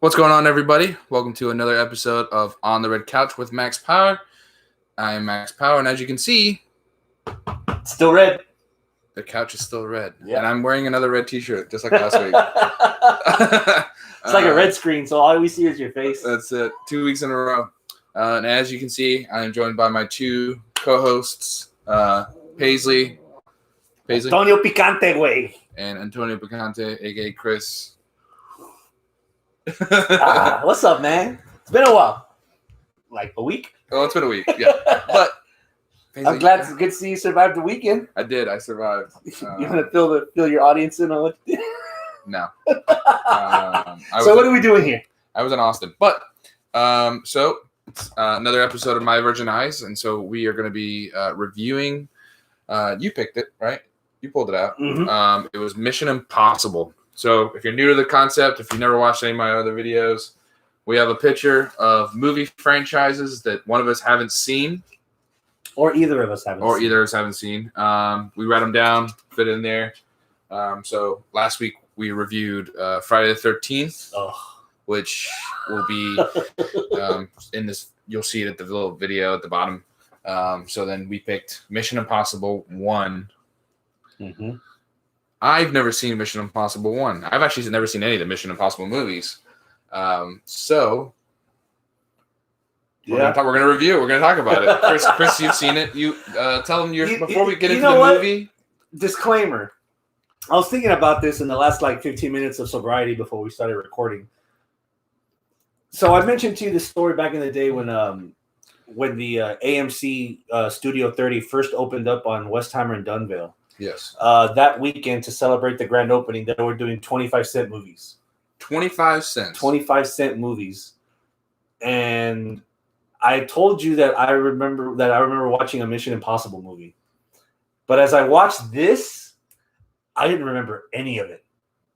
What's going on, everybody? Welcome to another episode of On the Red Couch with Max Power. I am Max Power, and as you can see, It's still red. the couch is still red. Yep. And I'm wearing another red t-shirt, just like last week. It's like a red screen, so all we see is your face. That's it. 2 weeks in a row. And as you can see, I am joined by my two co-hosts, Paisley, Antonio Picante, way. and Antonio Picante, a.k.a. Chris. What's up, man? It's been a while. Like a week? Oh, it's been a week, yeah. But Paisley, I'm glad to see you survived the weekend. I did. I survived. You want to fill your audience in on what you did? No. What are we doing here? I was in Austin. But, another episode of My Virgin Eyes. And so we are going to be reviewing, you picked it, right? You pulled it out. Mm-hmm. It was Mission Impossible. So if you're new to the concept, if you've never watched any of my other videos, we have a picture of movie franchises that one of us haven't seen. Or either of us haven't seen. We write them down, fit in there. So last week we reviewed Friday the 13th, which will be in this. You'll see it at the little video at the bottom. So then we picked Mission Impossible 1. Mm-hmm. I've never seen Mission Impossible 1. I've actually never seen any of the Mission Impossible movies. So we're gonna review it. We're gonna talk about it. Chris, you've seen it. You tell them before we get into the movie. Disclaimer. I was thinking about this in the last 15 minutes of sobriety before we started recording. So I mentioned to you the story back in the day when the AMC Studio 30 first opened up on Westheimer and Dunvale. Yes. That weekend, to celebrate the grand opening, they were doing 25-cent movies. 25 cents. 25-cent movies. And I told you that I remember watching a Mission Impossible movie. But as I watched this, I didn't remember any of it.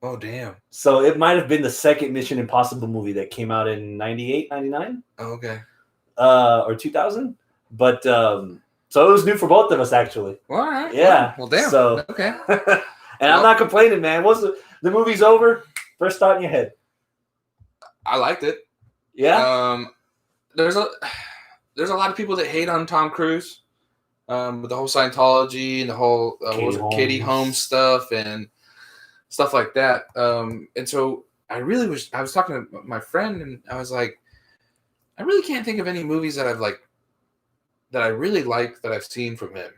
Oh, damn. So it might have been the second Mission Impossible movie that came out in 98, 99? Oh, okay. Or 2000. But so it was new for both of us, actually. Well, all right. Yeah. Well, damn. So, okay. And I'm not complaining, man. Once the movie's over, first thought in your head. I liked it. Yeah. There's a lot of people that hate on Tom Cruise, with the whole Scientology and the whole Katie Holmes stuff and stuff like that. And so I was talking to my friend and I was like, I really can't think of any movies that I really like that I've seen from him.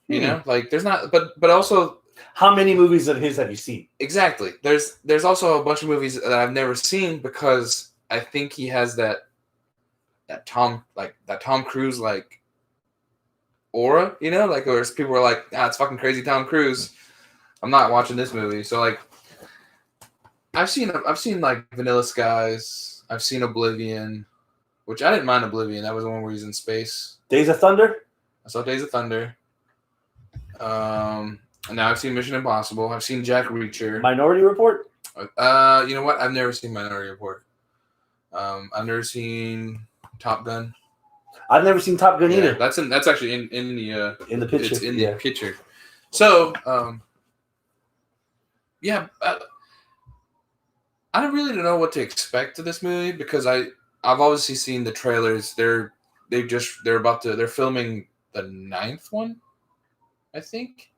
You know, there's not, but also, how many movies of his have you seen? Exactly. There's also a bunch of movies that I've never seen because I think he has that Tom Cruise aura, you know, where people are like, it's fucking crazy Tom Cruise. I'm not watching this movie. So I've seen Vanilla Skies. I've seen Oblivion, which I didn't mind Oblivion. That was the one where he's in space. Days of Thunder? I saw Days of Thunder. And now I've seen Mission Impossible. I've seen Jack Reacher. Minority Report? You know what? I've never seen Minority Report. I've never seen Top Gun. I've never seen Top Gun either. That's actually in the picture. It's in the picture. So I don't really know what to expect to this movie because I've obviously seen the trailers. They're filming the 9th one, I think,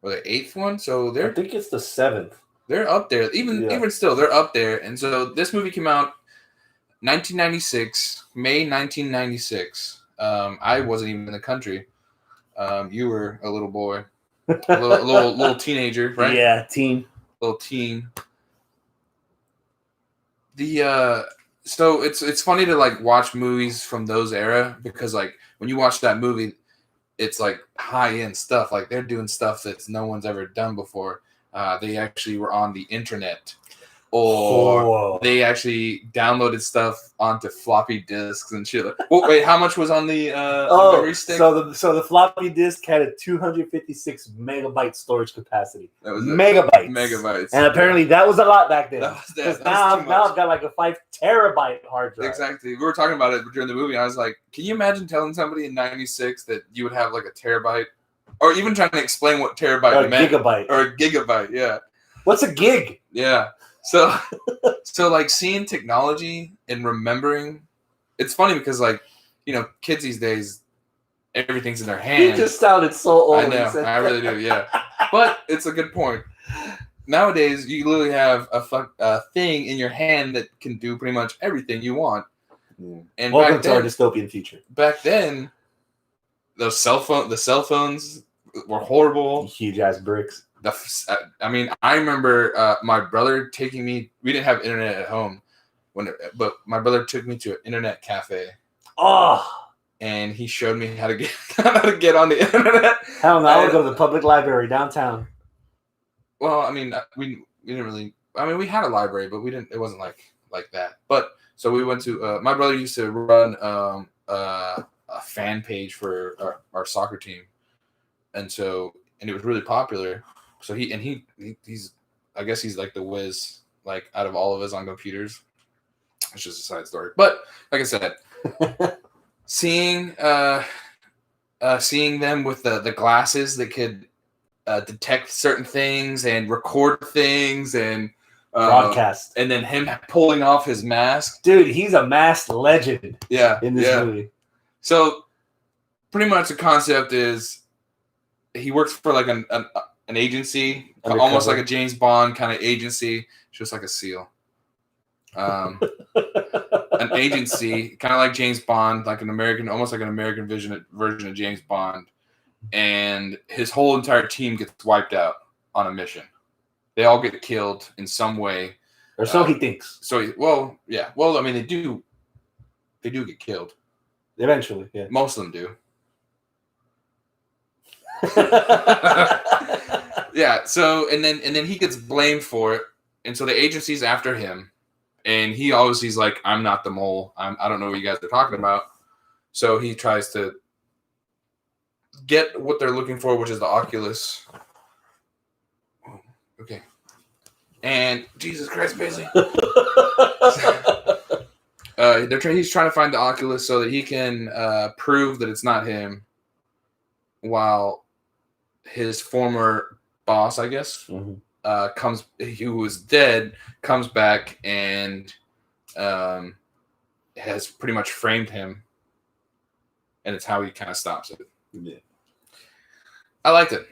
or the 8th one. So I think it's the 7th. They're up there. Even still, they're up there. And so this movie came out 1996, May 1996. I wasn't even in the country. You were a little boy, a little teenager, right? Yeah, teen. Little teen. So it's funny to watch movies from those era because when you watch that movie, it's high end stuff. They're doing stuff that no one's ever done before. They actually were on the internet, or they actually downloaded stuff onto floppy disks and shit. Wait, how much was on the memory stick? So the floppy disk had a 256 megabyte storage capacity. That was megabytes. And apparently that was a lot back then. Now I've got a 5 terabyte hard drive. Exactly. We were talking about it during the movie. I was like, can you imagine telling somebody in '96 that you would have a terabyte? Or even trying to explain what terabyte meant. Gigabyte. Or a gigabyte, yeah. What's a gig? Yeah. So like seeing technology and remembering, it's funny because like, you know, kids these days, everything's in their hands. You just sounded so old. I know, I really do, yeah. But it's a good point. Nowadays, you literally have a thing in your hand that can do pretty much everything you want. And welcome to our dystopian future. Back then, the cell phones were horrible. Huge ass bricks. I mean, I remember my brother taking me. We didn't have internet at home, but my brother took me to an internet cafe. Oh. And he showed me how to get on the internet. Hell no, I would go to the public library downtown. Well, I mean, we didn't really. I mean, we had a library, but we didn't. It wasn't like that. But so we went to. My brother used to run a fan page for our soccer team, and it was really popular. So he's I guess he's like the whiz, like out of all of us on computers. It's just a side story. But like I said, seeing them with the glasses that could detect certain things and record things and broadcast, and then him pulling off his mask. Dude, he's a masked legend. Yeah, in this movie. So pretty much the concept is he works for like an agency, undercover. Almost like a James Bond kind of agency, just like a SEAL. An agency, kind of like James Bond, like almost like an American version of James Bond. And his whole entire team gets wiped out on a mission. They all get killed in some way. Or so he thinks. Well, I mean, they do get killed. Eventually, yeah. Most of them do. Yeah, so and then he gets blamed for it, and so the agency's after him, and he's like, I'm not the mole. I don't know what you guys are talking about. So he tries to get what they're looking for, which is the Oculus. Okay. And Jesus Christ, Bailey. He's trying to find the Oculus so that he can prove that it's not him, while his former boss, I guess, who was dead, comes back and has pretty much framed him, and it's how he kind of stops it. Yeah, I liked it.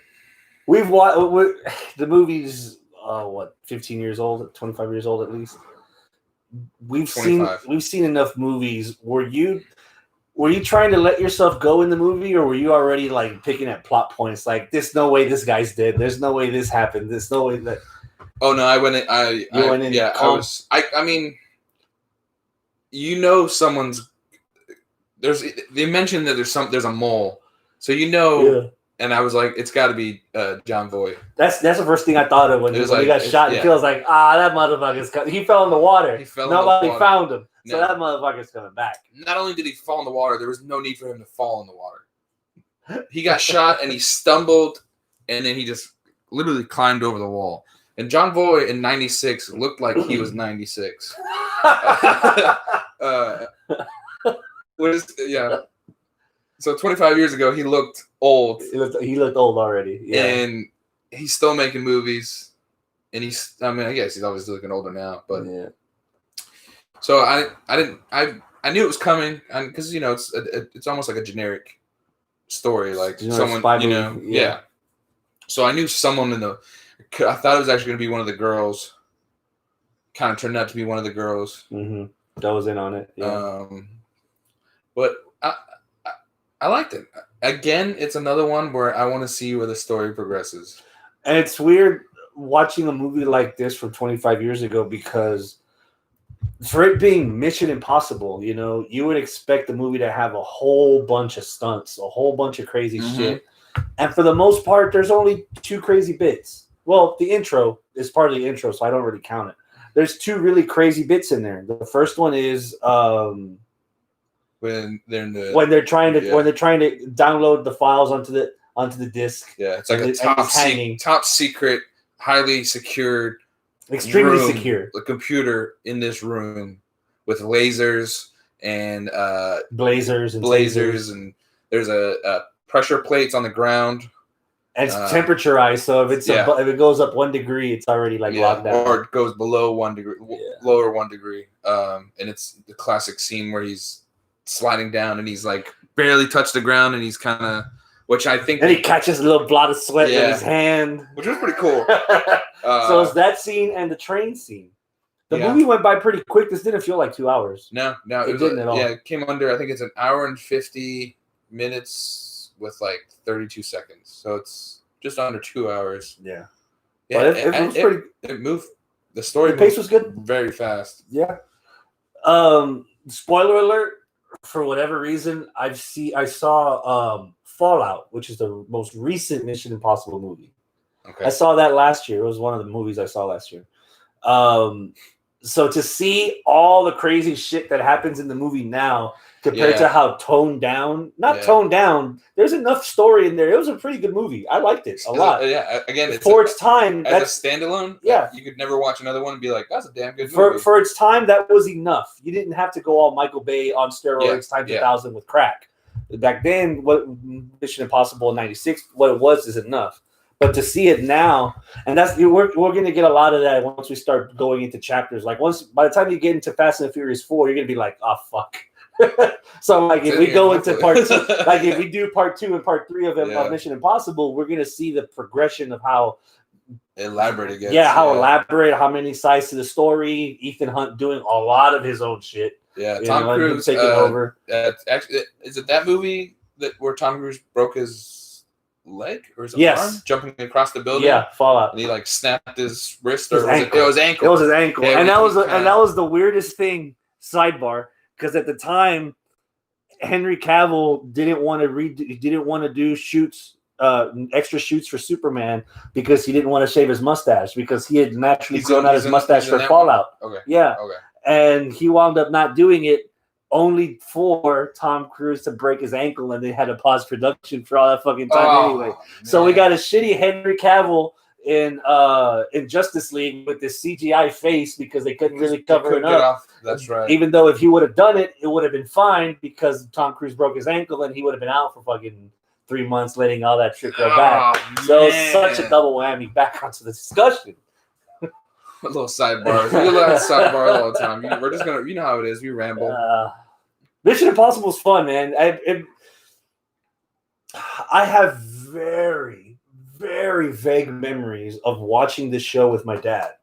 We've watched the movie's 15 years old, 25 years old at least. We've 25. seen enough movies. Were you trying to let yourself go in the movie, or were you already like picking at plot points? Like, there's no way this guy's dead. There's no way this happened. There's no way that. Oh no, I went in. I went in. Yeah, I was. I mean, you know, someone's. They mentioned that there's a mole, so you know. Yeah. And I was like, it's got to be John Voight. That's the first thing I thought of when he got shot. Yeah. He feels like, that motherfucker's coming. He fell in the water. Nobody found him. So that motherfucker's coming back. Not only did he fall in the water, there was no need for him to fall in the water. He got shot and he stumbled, and then he just literally climbed over the wall. And John Voight in 96 looked like he was 96. Yeah. So 25 years ago, he looked old. He looked old already. Yeah. And he's still making movies. And I guess he's always looking older now. But yeah. So I knew it was coming, because it's almost like a generic story, like someone yeah. So I knew someone I thought it was actually going to be one of the girls. Kind of turned out to be one of the girls. Mm-hmm. That was in on it. Yeah. But I liked it. Again, it's another one where I want to see where the story progresses. And it's weird watching a movie like this from 25 years ago, because for it being Mission Impossible, you would expect the movie to have a whole bunch of stunts, a whole bunch of crazy shit. And for the most part, there's only two crazy bits. Well, the intro is part of the intro, so I don't really count it. There's two really crazy bits in there. The first one is when they're trying to download the files onto the disc. Yeah, it's like a top secret, highly secured, extremely secure, a computer in this room with lasers and blazers, and there's a pressure plates on the ground And it's temperaturized, so if it goes up 1 degree, it's already like locked down. Or it goes below 1 degree, lower 1 degree. And it's the classic scene where he's sliding down and he's like barely touched the ground, and he's kind of, which I think, and he catches a little blot of sweat in his hand, which was pretty cool. So it's that scene and the train scene. The movie went by pretty quick. This didn't feel like 2 hours. No, it didn't at all. Yeah, it came under, I think it's an hour and 50 minutes with like 32 seconds. So it's just under 2 hours. Yeah. Yeah, but it was pretty. It moved. The story pace was good. Very fast. Yeah. Spoiler alert. For whatever reason, I saw Fallout, which is the most recent Mission Impossible movie. Okay. I saw that last year. It was one of the movies I saw last year. So to see all the crazy shit that happens in the movie now compared to how toned down, toned down, there's enough story in there. It was a pretty good movie. I liked it a lot. Yeah, again, for its time, as a standalone, you could never watch another one and be like, that's a damn good movie. For its time, that was enough. You didn't have to go all Michael Bay on steroids times 1,000 with crack. Back then, what Mission Impossible in '96, what it was is enough. But to see it now, and we're going to get a lot of that once we start going into chapters. Like by the time you get into Fast and Furious 4, you're going to be like, oh fuck. So like if we go into part 2, like if we do part 2 and part 3 of Mission Impossible, we're going to see the progression of how elaborate it gets. Yeah, how elaborate, how many sides to the story. Ethan Hunt doing a lot of his own shit. Yeah, Tom Cruise taking over. Actually, is it that movie where Tom Cruise broke his leg or his arm jumping across the building? Yeah, Fallout. And he like snapped his wrist or it was ankle. It was his ankle, and that was the weirdest thing. Sidebar, because at the time, Henry Cavill didn't want to do shoots. Extra shoots for Superman because he didn't want to shave his mustache because he had naturally grown out his mustache for Fallout. Okay. Yeah. Okay. And he wound up not doing it only for Tom Cruise to break his ankle, and they had to pause production for all that fucking time anyway. Man. So we got a shitty Henry Cavill in Justice League with this CGI face because they couldn't really cover it up. That's right. Even though if he would have done it, it would have been fine because Tom Cruise broke his ankle and he would have been out for fucking 3 months, letting all that shit go back. So it's such a double whammy. Back onto the discussion. A little sidebar. We let sidebar all the time. We're just gonna, you know how it is. We ramble. Mission Impossible is fun, man. I have very, very vague memories of watching this show with my dad.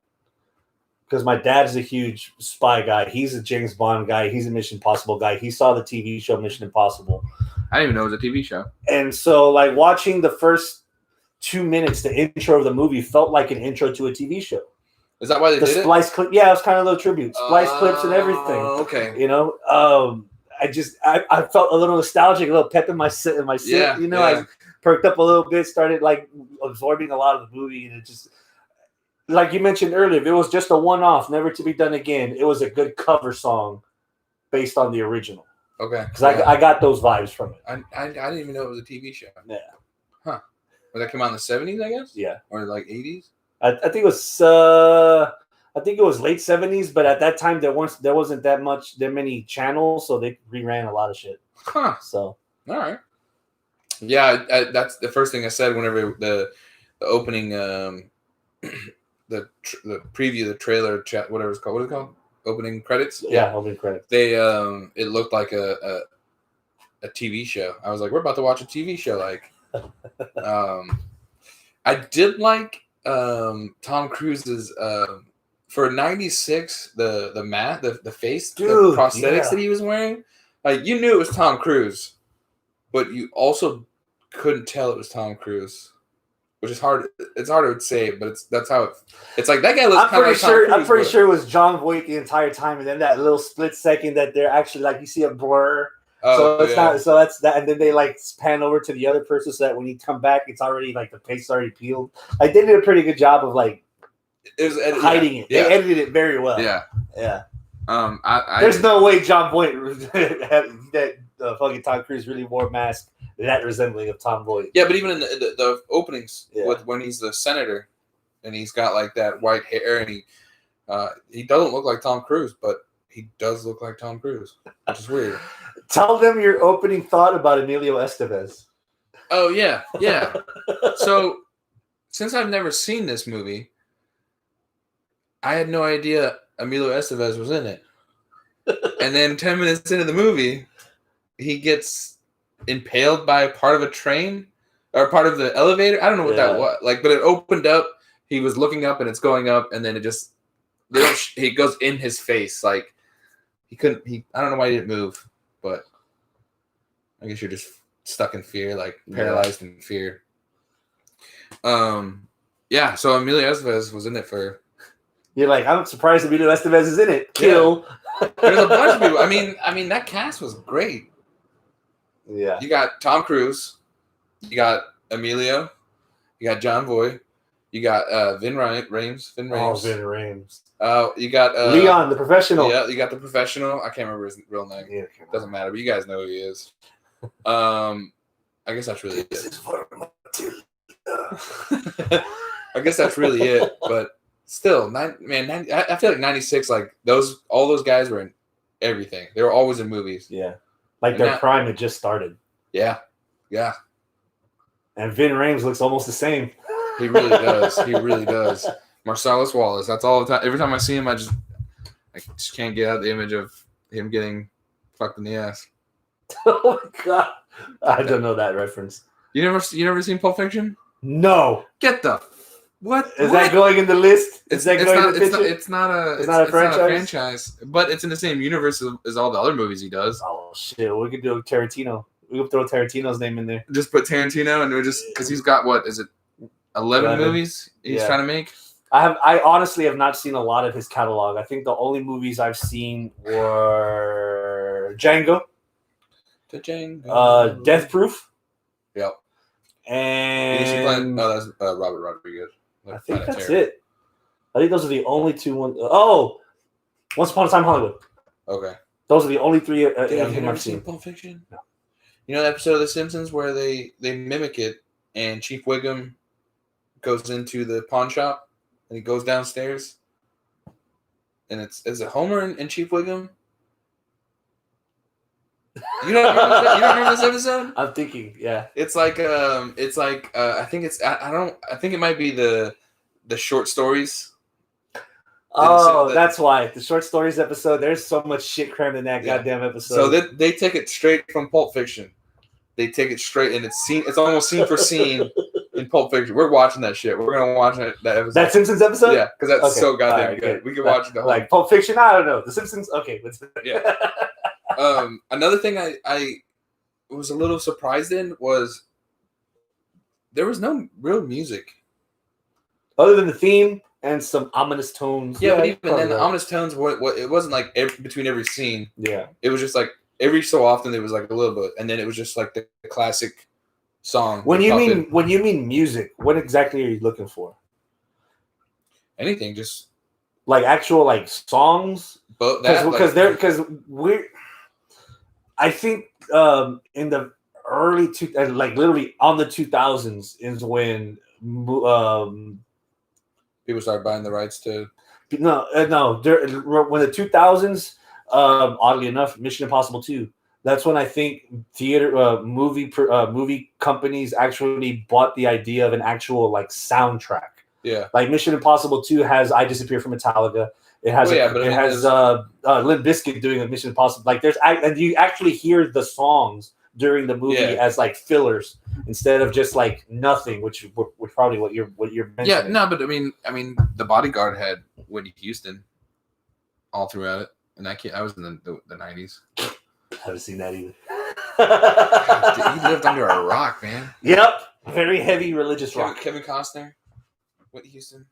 Because my dad is a huge spy guy. He's a James Bond guy. He's a Mission Impossible guy. He saw the TV show Mission Impossible. I didn't even know it was a TV show. And so, like, watching the first 2 minutes, the intro of the movie felt like an intro to a TV show. Is that why they did it? Splice clip, yeah, it was kind of a little tribute. Splice clips and everything. Okay. You know, I felt a little nostalgic, a little pep in my sit. Yeah, you know, I perked up a little bit, started like absorbing a lot of the movie, and it just, like you mentioned earlier, if it was just a one-off, never to be done again, it was a good cover song based on the original. Okay. Because I got those vibes from it. I didn't even know it was a TV show. Yeah. Huh. Well, that came out in the 70s, I guess? Yeah. Or like 80s? I think it was late 70s, but at that time there wasn't that many channels, so they reran a lot of shit. Huh. So. All right. Yeah, that's the first thing I said whenever the opening, the preview, the trailer, chat, whatever it's called. What is it called? Opening credits. Yeah, opening credits. They it looked like a TV show. I was like, we're about to watch a TV show. Like, I did like Tom Cruise's for '96 the face, the prosthetics that he was wearing. Like, you knew it was Tom Cruise, but you also couldn't tell it was Tom Cruise, which is hard. It's hard to say, but that's how it's like that guy looks kind of like Tom Cruise. I'm pretty sure it was John Voight the entire time, and then that little split second that they're actually like you see a blur. Not. So that's that, and then they like pan over to the other person so that when you come back, it's already like the paste already peeled. Like they did a pretty good job of like hiding it. Yeah. They edited it very well. Yeah. There's no way John Voight that fucking Tom Cruise really wore a mask that resembling of Tom Voight. Yeah, but even in the openings with when he's the senator and he's got like that white hair and he doesn't look like Tom Cruise, but he does look like Tom Cruise, which is weird. Tell them your opening thought about Emilio Estevez. Oh yeah. So since I've never seen this movie, I had no idea Emilio Estevez was in it. And then 10 minutes into the movie, he gets impaled by part of a train or part of the elevator. I don't know what that was. Like, but it opened up. He was looking up and it's going up, and then it just he goes in his face. Like he couldn't. I don't know why he didn't move, but I guess you're just stuck in fear, like paralyzed in fear. Yeah. So Emilio Estevez was in it for. You're like, I'm surprised Emilio Estevez is in it. Kill. Yeah. There's a bunch of people. I mean, that cast was great. Yeah. You got Tom Cruise. You got Emilio. You got John Voight. You got Vin Rames. Oh, Vin Rames. You got Leon, the professional. Yeah, you got the professional. I can't remember his real name. Yeah, doesn't matter, but you guys know who he is. I guess that's really it. I guess that's really it. But still, I feel like 96. Like all those guys were in everything. They were always in movies. Yeah, like their prime had just started. Yeah. And Vin Rames looks almost the same. He really does. Marcellus Wallace. That's all the time. Every time I see him, I just can't get out the image of him getting fucked in the ass. Oh my god! I don't know that reference. You never seen Pulp Fiction? No. Get the what? Is that going in the list? It's not a franchise, but it's in the same universe as all the other movies he does. Oh shit! We could do Tarantino. We could throw Tarantino's name in there. Just put Tarantino, and just because he's got 11 movies he's trying to make. I honestly have not seen a lot of his catalog. I think the only movies I've seen were Django. Death Proof. Yep. And that's Robert Rodriguez. I think that's it. I think those are the only two ones. Oh, Once Upon a Time Hollywood. Okay. Those are the only three I've seen. Pulp Fiction? No. You know the episode of The Simpsons where they mimic it, and Chief Wiggum goes into the pawn shop, and he goes downstairs, and is it Homer and Chief Wiggum? You don't remember this episode? I'm thinking, yeah. It's like I think it might be the short stories. Oh, that's why the short stories episode. There's so much shit crammed in that goddamn episode. So they take it straight from Pulp Fiction. They take it straight, and it's almost scene for scene in Pulp Fiction. We're watching that shit. We're gonna watch that episode. That Simpsons episode? Yeah, because that's so goddamn good. We can watch it the whole. Like Pulp Fiction, I don't know. The Simpsons, okay. Yeah. Another thing I was a little surprised in was there was no real music other than the theme and some ominous tones. Yeah, but even then, the ominous tones what it wasn't like between every scene. Yeah, it was just like every so often there was like a little bit, and then it was just like the classic song. When you mean music, what exactly are you looking for? Anything, just like actual like songs. But I think in the early like literally on the 2000s is when people started buying the rights to. When the 2000s, oddly enough, Mission Impossible 2. That's when I think movie companies actually bought the idea of an actual like soundtrack. Yeah, like Mission Impossible 2 has "I Disappear" from Metallica. It has Limp Bizkit doing a Mission Impossible. Like and you actually hear the songs during the movie as like fillers instead of just like nothing, which probably what you're mentioning. Yeah, no, but I mean, The Bodyguard had Whitney Houston all throughout it, and I was in the 90s. I haven't seen that either. You lived under a rock, man. Yep, very heavy religious rock. Kevin Costner, Whitney Houston.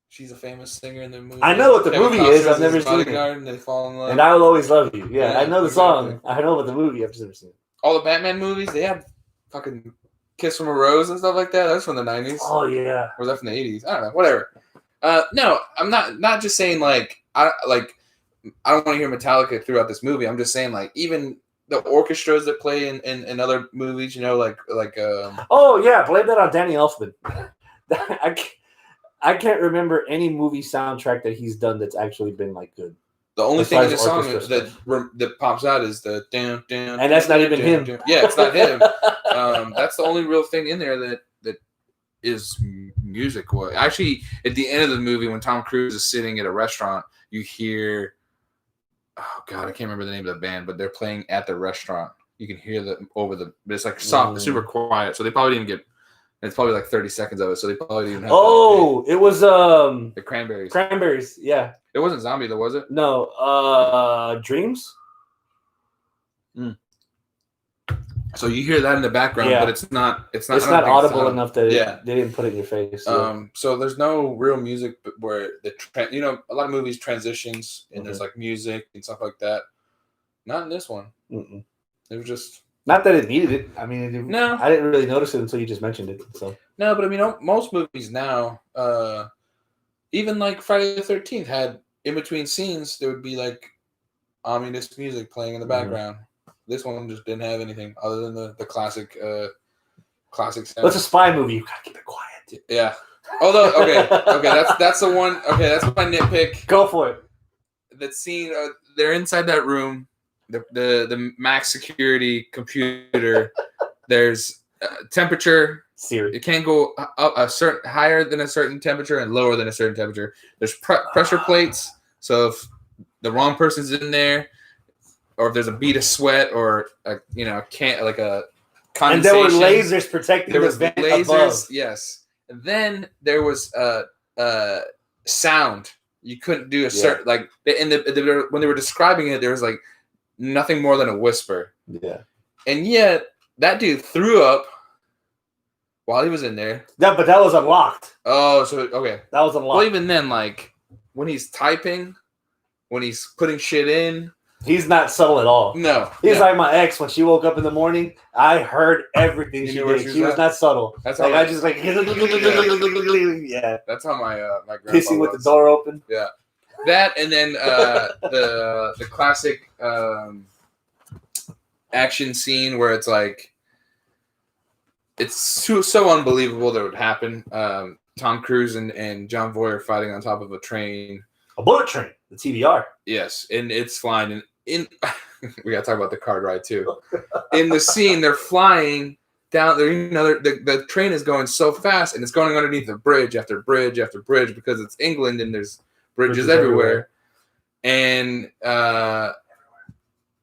She's a famous singer in the movie. I know what the movie is. I've never seen it. And they fall in love. And I Will Always Love You. Yeah, I know the song. I know about the movie. I've just never seen it. All the Batman movies, they have fucking Kiss from a Rose and stuff like that. That's from the 90s. Oh, yeah. Or was that from the 80s? I don't know. Whatever. No, I'm not just saying like I don't want to hear Metallica throughout this movie. I'm just saying like even the orchestras that play in other movies, you know, like oh yeah, blame that on Danny Elfman. I can't remember any movie soundtrack that he's done that's actually been like good. The only thing in the song orchestra that pops out is the down, down, and that's not even him. Yeah, it's not him. That's the only real thing in there that is music. Actually, at the end of the movie, when Tom Cruise is sitting at a restaurant, you hear, oh god, I can't remember the name of the band, but they're playing at the restaurant. You can hear but it's like soft, super quiet. So they probably didn't get. It's probably like 30 seconds of it, so they probably didn't have. It was the Cranberries. Cranberries, yeah. It wasn't Zombie, though, was it? No, Dreams. So you hear that in the background, but it's not. It's not audible enough that they didn't put it in your face. Yeah. So there's no real music where a lot of movies transitions and there's like music and stuff like that. Not in this one. Mm-mm. It was just not that it needed it. I mean, no, I didn't really notice it until you just mentioned it. So no, but I mean, most movies now, even like Friday the 13th had in between scenes there would be like ominous music playing in the background. This one just didn't have anything other than the classic sound. It's a spy movie. You gotta keep it quiet. Yeah. Although, okay, that's the one. Okay, that's my nitpick. Go for it. That scene, they're inside that room, the max security computer. There's temperature. Siri. It can't go up higher than a certain temperature and lower than a certain temperature. There's pressure plates, so if the wrong person's in there, or if there's a bead of sweat, or a condensation. And there were lasers protecting the vent above. Yes. And then there was sound. You couldn't do a certain when they were describing it, there was like nothing more than a whisper. Yeah. And yet that dude threw up while he was in there. Yeah, but that was unlocked. Oh, so okay. That was unlocked. Well, even then, like when he's typing, when he's putting shit in. He's not subtle at all. No. He's like my ex when she woke up in the morning. I heard everything she did. She was not subtle. That's how I just like yeah. That's how my grandpa kissing with the door open. Yeah. That and then the classic action scene where it's like it's so unbelievable that it would happen. Tom Cruise and John Voight are fighting on top of a train. A bullet train, the TBR. Yes, and it's flying. In we gotta talk about the car ride too. In the scene, they're flying down there. The train is going so fast, and it's going underneath the bridge after bridge after bridge because it's England and there's bridges everywhere. And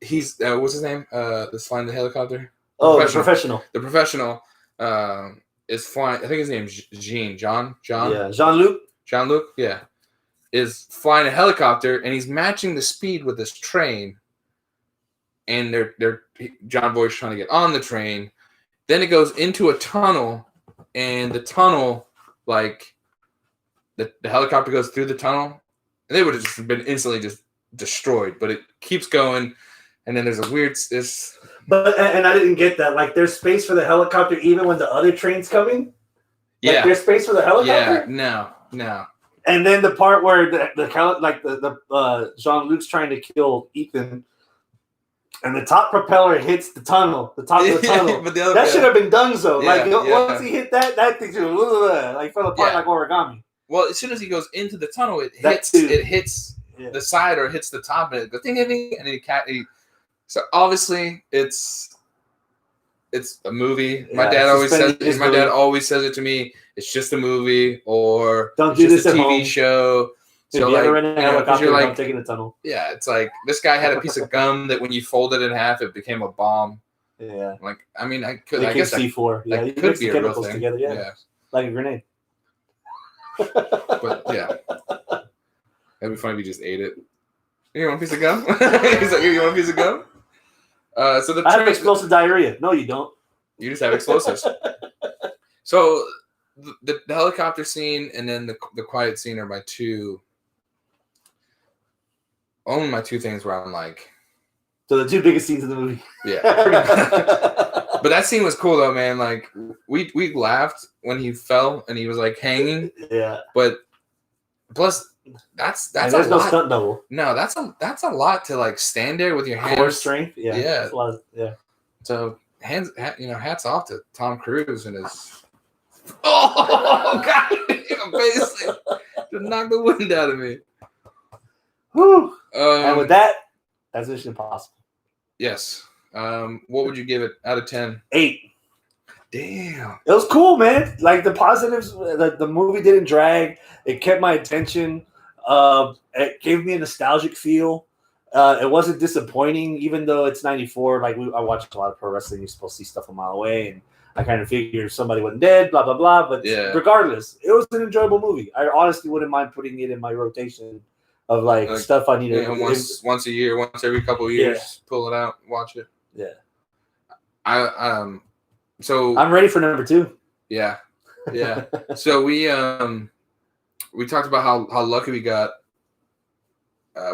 he's what's his name? That's flying the helicopter. The professional. The professional is flying. I think his name's John. Yeah, Jean-Luc. Jean-Luc. Yeah. Is flying a helicopter and he's matching the speed with this train, and John Voight's trying to get on the train. Then it goes into a tunnel, and the tunnel, like the helicopter goes through the tunnel, and they would have just been instantly just destroyed. But it keeps going, and then there's a weird But and I didn't get that. Like there's space for the helicopter even when the other train's coming. Like, there's space for the helicopter. Yeah, no. And then the part where the Jean-Luc's trying to kill Ethan, and the top propeller hits the tunnel, the top of the tunnel. That should have been done so. Once he hit that thing just like fell apart like origami. Well, as soon as he goes into the tunnel, it hits the side or hits the top, and it goes ding ding ding, and he so obviously it's a movie. My dad always says it to me. It's just a movie, or don't do this a at TV home. show. So like, don't take in the tunnel. Yeah, it's like this guy had a piece of gum that when you fold it in half, it became a bomb. Yeah. Like I mean, I guess C4. Yeah, you could mix be the a real chemicals thing. together. Yeah. Like a grenade. But yeah, that'd be funny if you just ate it. You want a piece of gum? He's like, you want a piece of gum? So I have explosive diarrhea. No, you don't. You just have explosives. So the helicopter scene and then the quiet scene are only my two things where I'm like. So the two biggest scenes in the movie. Yeah. But that scene was cool though, man. Like we laughed when he fell and he was like hanging. Yeah. But plus that's and there's no stunt double. No, that's a lot to like stand there with your hands. Core strength. Yeah. Yeah. That's a lot So hats off to Tom Cruise and his. Oh God! Basically, just knocked the wind out of me. Whew. And with that, that's Mission Impossible. Yes. What would you give it out of 10? 8. Damn. It was cool, man. Like the positives, the movie didn't drag. It kept my attention. It gave me a nostalgic feel. It wasn't disappointing, even though it's 94. Like I watched a lot of pro wrestling. You're supposed to see stuff a mile away, and I kind of figured somebody wasn't dead, blah blah blah. But regardless, it was an enjoyable movie. I honestly wouldn't mind putting it in my rotation of like stuff I need to once a year, once every couple of years, pull it out, watch it. Yeah. So I'm ready for number 2. Yeah. So we talked about how lucky we got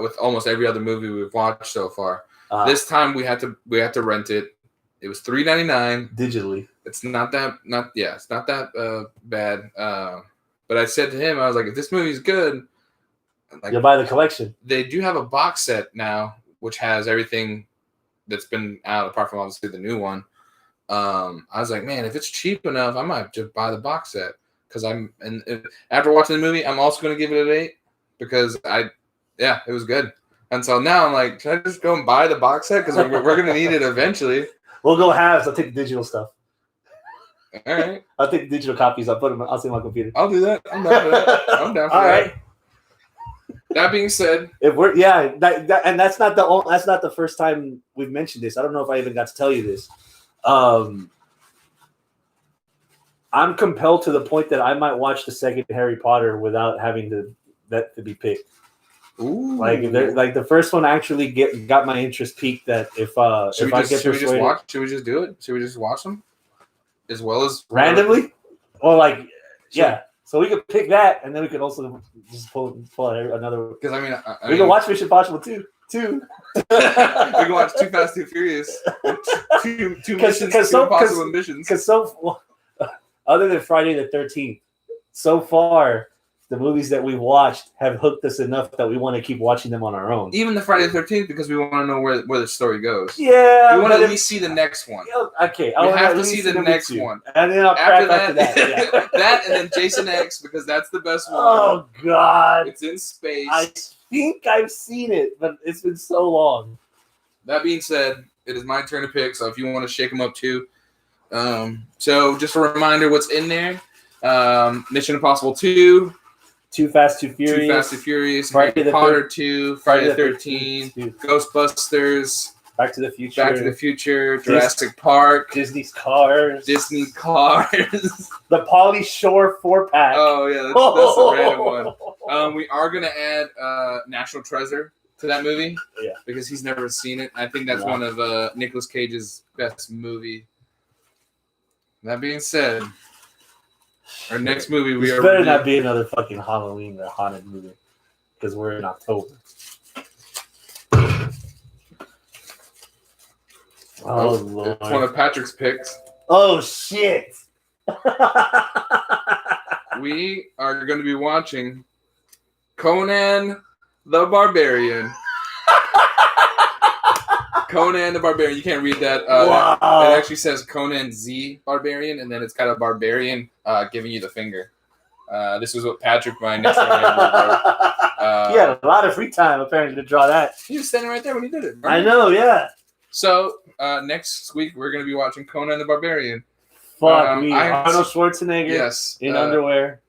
with almost every other movie we've watched so far. This time we had to rent it. It was $3.99 digitally. It's not that bad. But I said to him, I was like, if this movie's good, like, you'll buy the collection. They do have a box set now, which has everything that's been out apart from obviously the new one. I was like, man, if it's cheap enough, I might just buy the box set because after watching the movie, I'm also going to give it an 8 because it was good. And so now I'm like, should I just go and buy the box set because we're going to need it eventually? We'll go halves. I'll take the digital stuff. All right. I'll take the digital copies. I'll see my computer. I'll do that. I'm down for that. I'm down for All that. Right. That being said, if we're and that's not the first time we've mentioned this. I don't know if I even got to tell you this. I'm compelled to the point that I might watch the second Harry Potter without having that to be picked. Ooh. Like the first one actually got my interest peaked. That if I get persuaded, should we just do it? Should we just watch them as well as randomly, or like So we could pick that, and then we could also just pull another. Because we can watch Mission Impossible 2. We can watch Too Fast, Too Furious. Two missions, two impossible missions. Because other than Friday the 13th, so far the movies that we've watched have hooked us enough that we want to keep watching them on our own. Even the Friday the 13th, because we want to know where the story goes. Yeah, we want to at least see the next one. Okay, we have to see the next one, and then I'll crap after that. Yeah. That and then Jason X because that's the best one. Oh God, it's in space. I think I've seen it, but it's been so long. That being said, it is my turn to pick. So if you want to shake them up too, so just a reminder, what's in there? Mission Impossible 2. Too Fast, Too Furious. Harry Potter 2. Friday the 13th. Ghostbusters. Back to the Future. Jurassic Park. Disney's Cars. The Pauly Shore 4-pack. Oh, yeah. That's a random one. We are going to add National Treasure to that movie. Yeah. Because he's never seen it. I think that's one of Nicolas Cage's best movie. That being said, our next movie better not be another fucking Halloween or haunted movie because we're in October. Oh Lord! It's one of Patrick's picks. Oh shit! We are going to be watching Conan the Barbarian. Conan the Barbarian. You can't read that. Wow. It actually says Conan the Barbarian, and then it's got a barbarian giving you the finger. This was what Patrick, my next door neighbor, he had a lot of free time apparently to draw that. He was standing right there when he did it. Right? I know, yeah. So next week we're going to be watching Conan the Barbarian. Fuck me, Arnold Schwarzenegger. Yes, in underwear.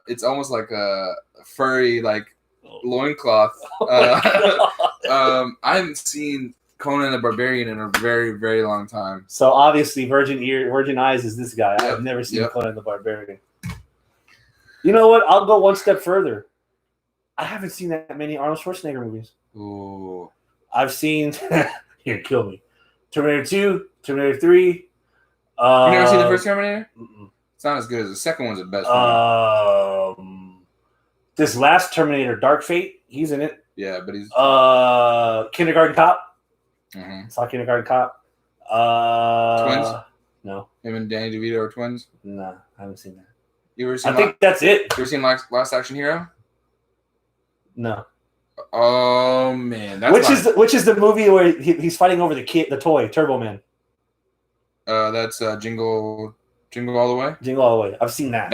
It's almost like a furry loincloth. I haven't seen Conan the Barbarian in a very, very long time. So obviously, Virgin Eyes is this guy. I've never seen Conan the Barbarian. You know what? I'll go one step further. I haven't seen that many Arnold Schwarzenegger movies. Ooh. I've seen. Here, kill me. Terminator 2, Terminator 3. You never seen the first Terminator? Mm-mm. It's not as good as the second one's the best one. This last Terminator, Dark Fate, he's in it. Yeah, but he's Kindergarten Cop. Mm-hmm. Saw Kindergarten Cop. Twins? No. Him and Danny DeVito are twins? No, I haven't seen that. You ever seen? I think that's it. You ever seen Last Action Hero? No. Oh man, which is the movie where he's fighting over the toy Turbo Man. That's Jingle Jingle All the Way. Jingle All the Way. I've seen that.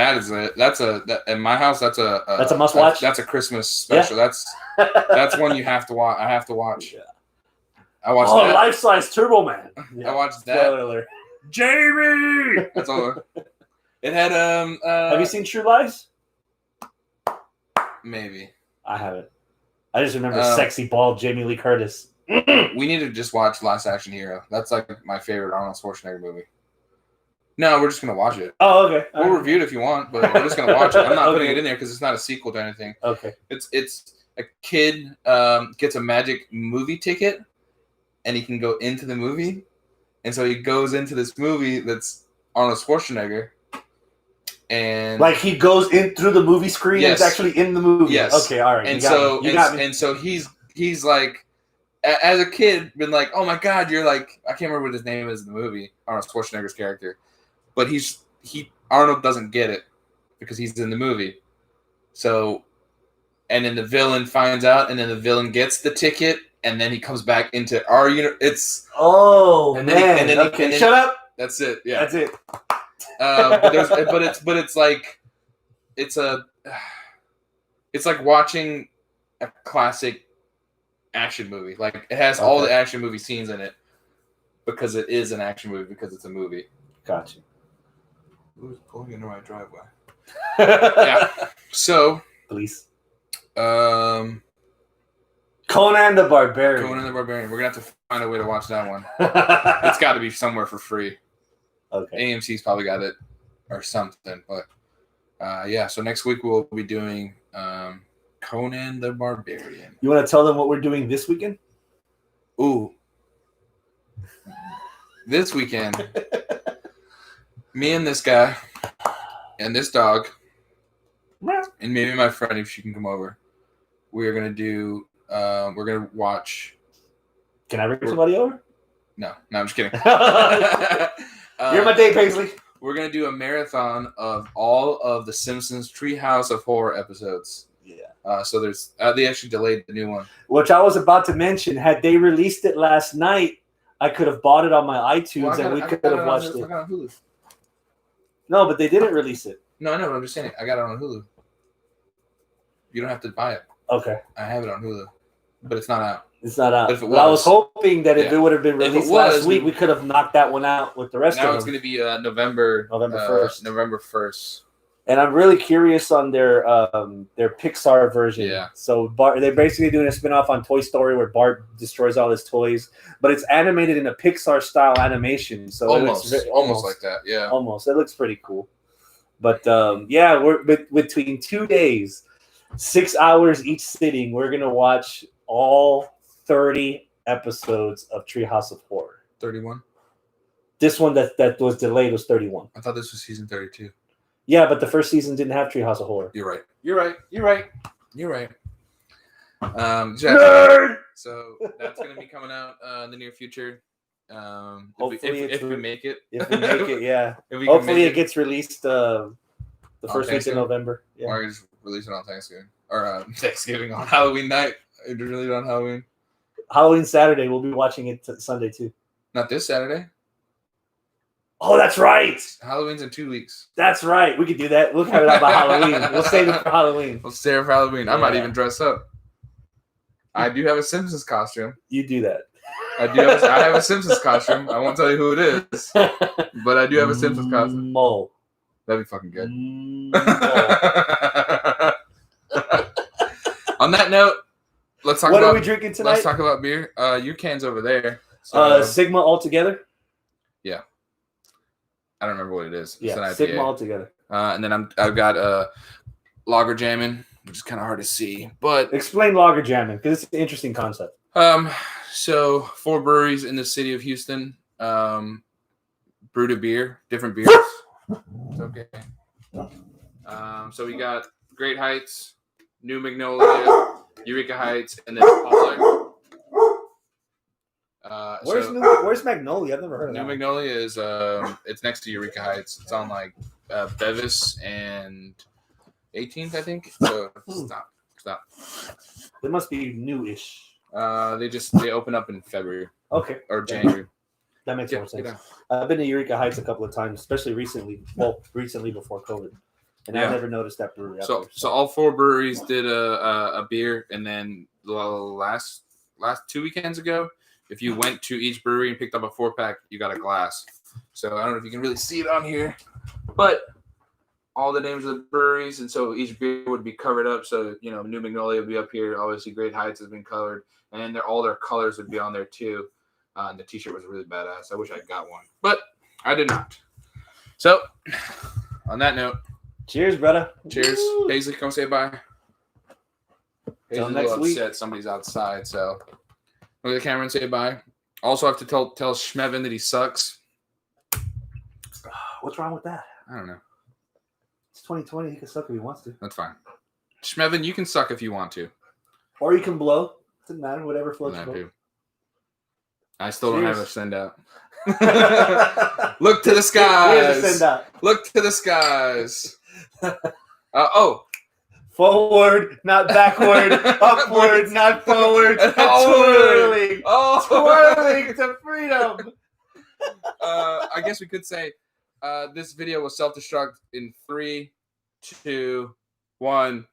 In my house. That's a must watch. That's a Christmas special. Yeah. That's one you have to watch. I have to watch. Yeah. I watched that. Life Size Turbo Man. Yeah. I watched that. Spoiler alert. Jamie. That's all. It had Have you seen True Lies? Maybe. I haven't. I just remember sexy bald Jamie Lee Curtis. We need to just watch Last Action Hero. That's like my favorite Arnold Schwarzenegger movie. No, we're just gonna watch it. Oh, okay. We'll review it if you want, but we're just gonna watch it. I'm not putting it in there because it's not a sequel to anything. Okay. It's a kid gets a magic movie ticket, and he can go into the movie, and so he goes into this movie that's Arnold Schwarzenegger, and like he goes in through the movie screen. Yes. And it's actually in the movie. Yes. Okay. All right. And so he's like, as a kid, been like, oh my god, you're like, I can't remember what his name is in the movie, Arnold Schwarzenegger's character. But Arnold doesn't get it because he's in the movie. So, and then the villain finds out, and then the villain gets the ticket, and then he comes back into our unit. It's shut up. That's it. Yeah, that's it. It's like watching a classic action movie. Like it has all the action movie scenes in it because it is an action movie because it's a movie. Gotcha. Who's pulling into my driveway? Yeah. So, police. Conan the Barbarian. Conan the Barbarian. We're gonna have to find a way to watch that one. It's got to be somewhere for free. Okay. AMC's probably got it or something. But yeah. So next week we'll be doing Conan the Barbarian. You want to tell them what we're doing this weekend? Ooh. This weekend. Me and this guy and this dog and maybe my friend if she can come over. We're gonna do. We're gonna watch. Can I bring somebody over? No, I'm just kidding. You're my Dave Paisley. We're gonna do a marathon of all of the Simpsons Treehouse of Horror episodes. Yeah. So there's. They actually delayed the new one, which I was about to mention. Had they released it last night, I could have bought it on my iTunes and we could have watched it. I got it on Hulu. No, but they didn't release it. No, I know. But I'm just saying I got it on Hulu. You don't have to buy it. Okay. I have it on Hulu, but it's not out. It's not out. But if it was, I was hoping that if it would have been released last week, we could have knocked that one out with the rest of them. Now it's going to be November 1st. November 1st. And I'm really curious on their Pixar version. Yeah. So they're basically doing a spinoff on Toy Story where Bart destroys all his toys, but it's animated in a Pixar style animation. So almost like that. Yeah. Almost. It looks pretty cool. But yeah, we're between 2 days, 6 hours each sitting. We're gonna watch all 30 episodes of Treehouse of Horror. 31. This one that was delayed was 31. I thought this was season 32. Yeah, but the first season didn't have Treehouse of Horror. You're right. Nerd! So that's going to be coming out in the near future. Hopefully if we make it. If we make it, yeah. Hopefully it gets released the first week in November. Yeah. Or just release it on Thanksgiving. Or Thanksgiving on Halloween night. Release it on Halloween. Halloween Saturday. We'll be watching it Sunday too. Not this Saturday. Oh, that's right. Halloween's in 2 weeks. That's right. We could do that. We'll have it out by Halloween. We'll save it for Halloween. We'll save it for Halloween. I might even dress up. I do have a Simpsons costume. You do that. I have a Simpsons costume. I won't tell you who it is, but I do have a Simpsons costume. Mole. That'd be fucking good. On that note, let's talk about. What are we drinking tonight? Let's talk about beer. Your can's over there. So, Sigma Altogether. Yeah. I don't remember what it is. Yeah, Sigma Altogether. And then I've got Lager Jammin', which is kind of hard to see. But explain Lager Jammin' because it's an interesting concept. So 4 breweries in the city of Houston brewed a beer, different beers. It's okay. So we got Great Heights, New Magnolia, Eureka Heights, and then Pollard. Where's Magnolia? I've never heard of that. New Magnolia is it's next to Eureka Heights. It's on like Bevis and 18th, I think. So stop. It must be newish. They open up in February. Okay. Or January. That makes more sense. I've been to Eureka Heights a couple of times, especially recently. Well, recently before COVID, and I've never noticed that brewery. So all 4 breweries did a beer, and then the last 2 weekends ago, if you went to each brewery and picked up a 4-pack, you got a glass. So I don't know if you can really see it on here, but all the names of the breweries, and so each beer would be covered up. So New Magnolia would be up here. Obviously, Great Heights has been covered, and all their colors would be on there too. And the T-shirt was really badass. I wish I got one, but I did not. So, on that note, cheers, brother. Cheers, Woo. Paisley. Come say bye. Until next week. Upset. Somebody's outside, so look at the camera and say bye. Also, have to tell Schmevin that he sucks. What's wrong with that? I don't know. It's 2020. He can suck if he wants to. That's fine. Schmevin, you can suck if you want to. Or you can blow. Doesn't matter. Whatever floats your boat. I still don't have a send out. Look to the skies. Send out. Look to the skies. Forward, not backward. Upward, not forward. Twirling. Twirling to freedom. I guess we could say this video was self-destruct in 3, 2, 1.